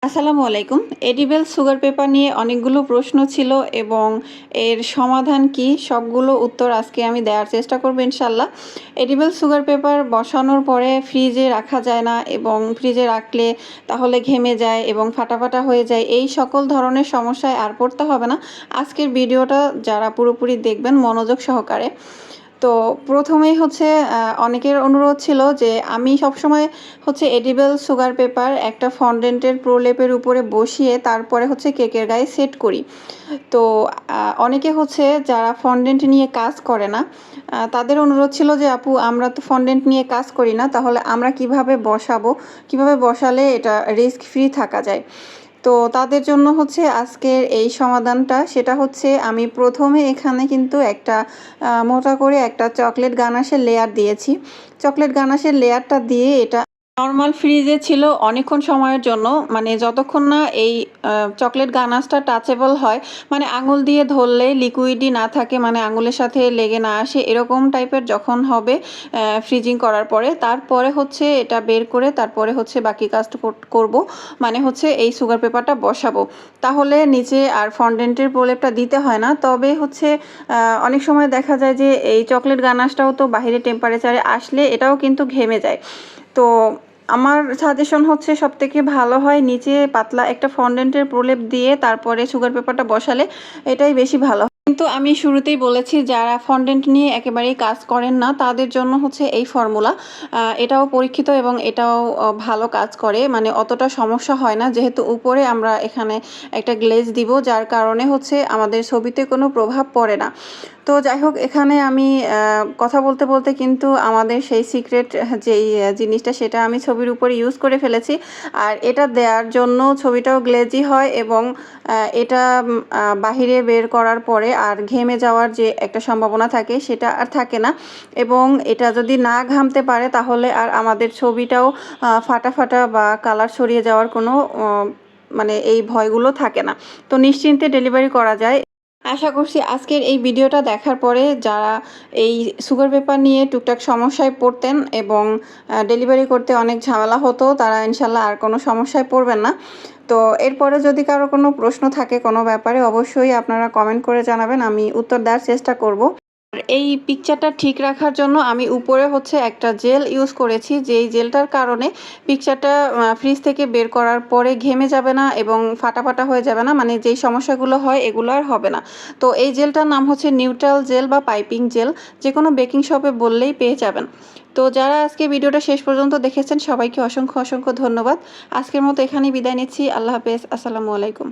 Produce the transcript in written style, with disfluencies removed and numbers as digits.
আসসালামু আলাইকুম। Edible sugar paper নিয়ে অনেকগুলো প্রশ্ন ছিল এবং এর সমাধান কি সবগুলো উত্তর আজকে আমি দেওয়ার চেষ্টা করব ইনশাল্লাহ। এডিবল সুগার পেপার বসানোর পরে ফ্রিজে রাখা যায় না এবং ফ্রিজে রাখলে তাহলে ঘেমে যায় এবং ফাটা ফাটা হয়ে যায়, এই সকল ধরনের সমস্যায় আর পড়তে হবে না। আজকের ভিডিওটা যারা পুরোপুরি দেখবেন মনোযোগ সহকারে। তো প্রথমেই হচ্ছে অনেকের অনুরোধ ছিল যে আমি সবসময় হচ্ছে এডিবল সুগার পেপার একটা ফন্ডেন্টের প্রলেপের উপরে বসিয়ে তারপরে হচ্ছে কেকের গায়ে সেট করি। তো অনেকে হচ্ছে যারা ফন্ডেন্ট নিয়ে কাজ করে না তাদের অনুরোধ ছিল যে আপু আমরা তো ফন্ডেন্ট নিয়ে কাজ করি না, তাহলে আমরা কিভাবে বসাবো, কিভাবে বসালে এটা রিস্ক ফ্রি থাকা যায়। তো তাদের জন্য হচ্ছে আজকের এই সমাধানটা, সেটা হচ্ছে আমি প্রথমে এখানে কিন্তু একটা মোটা করে একটা চকলেট গানাশের লেয়ার দিয়েছি। চকলেট গানাশের লেয়ারটা দিয়ে এটা নর্মাল ফ্রিজে ছিল অনেকক্ষণ সময়ের জন্য, মানে যতক্ষণ না এই চকলেট গানাশটা টাচেবল হয়, মানে আঙুল দিয়ে ধরলে লিকুইডই না থাকে, মানে আঙুলের সাথে লেগে না আসে, এরকম টাইপের যখন হবে ফ্রিজিং করার পরে, তারপরে হচ্ছে এটা বের করে তারপরে হচ্ছে বাকি কাজটা করব, মানে হচ্ছে এই সুগার পেপারটা বসাবো। তাহলে নিচে আর ফন্ডেন্টের প্রলেপটা দিতে হয় না। তবে হচ্ছে অনেক সময় দেখা যায় যে এই চকলেট গানাশটাও তো বাইরে টেম্পারেচারে আসলে এটাও কিন্তু ঘেমে যায়। তো আমার সাজেশন হচ্ছে সবথেকে ভালো হয় নিচে পাতলা একটা ফন্ডেন্টের প্রলেপ দিয়ে তারপরে সুগার পেপারটা বসালে এটাই বেশি ভালো। কিন্তু আমি শুরুতেই বলেছি যারা ফন্ডেন্ট নিয়ে একেবারেই কাজ করেন না তাদের জন্য হচ্ছে এই ফর্মুলা। এটাও পরীক্ষিত এবং এটাও ভালো কাজ করে, মানে অতটা সমস্যা হয় না, যেহেতু উপরে আমরা এখানে একটা গ্লেজ দিব, যার কারণে হচ্ছে আমাদের ছবিতে কোনো প্রভাব পড়ে না। তো যাই হোক, এখানে আমি কথা বলতে বলতে কিন্তু আমাদের সেই সিক্রেট যেই জিনিসটা সেটা আমি ছবির উপরে ইউজ করে ফেলেছি। আর এটা দেওয়ার জন্য ছবিটাও গ্লেজি হয় এবং এটা বাহিরে বের করার পরে আর ঘেমে যাওয়ার যে একটা সম্ভাবনা থাকে সেটা আর থাকে না। এবং এটা যদি না ঘামতে পারে তাহলে আর আমাদের ছবিটাও ফাটা ফাটা বা কালার ছড়িয়ে যাওয়ার কোনো মানে এই ভয়গুলো থাকে না। তো নিশ্চিন্তে ডেলিভারি করা যায়। আশা করছি আজকের এই ভিডিওটা দেখার পরে যারা এই সুগার পেপার নিয়ে টুকটাক সমস্যায় পড়তেন এবং ডেলিভারি করতে অনেক ঝামেলা হতো, তারা ইনশাল্লাহ আর কোনো সমস্যায় পড়বেন না। তো এরপরে যদি কারো কোনো প্রশ্ন থাকে কোনো ব্যাপারে অবশ্যই আপনারা কমেন্ট করে জানাবেন, আমি উত্তর দেওয়ার চেষ্টা করব। এই পিকচারটা ঠিক রাখার জন্য আমি উপরে হচ্ছে একটা জেল ইউজ করেছি, যেই জেলটার কারণে পিকচারটা ফ্রিজ থেকে বের করার পরে ঘেমে যাবে না এবং ফাটা ফাটা হয়ে যাবে না, মানে যেই সমস্যাগুলো হয় এগুলো আর হবে না। তো এই জেলটার নাম হচ্ছে নিউট্রাল জেল বা পাইপিং জেল, যে কোনো বেকিং শপে বললেই পেয়ে যাবেন। তো যারা আজকে ভিডিওটা শেষ পর্যন্ত দেখেছেন সবাইকে অসংখ্য অসংখ্য ধন্যবাদ। আজকের মতো এখানেই বিদায় নিচ্ছি। আল্লাহ হাফেজ। আসসালামু আলাইকুম।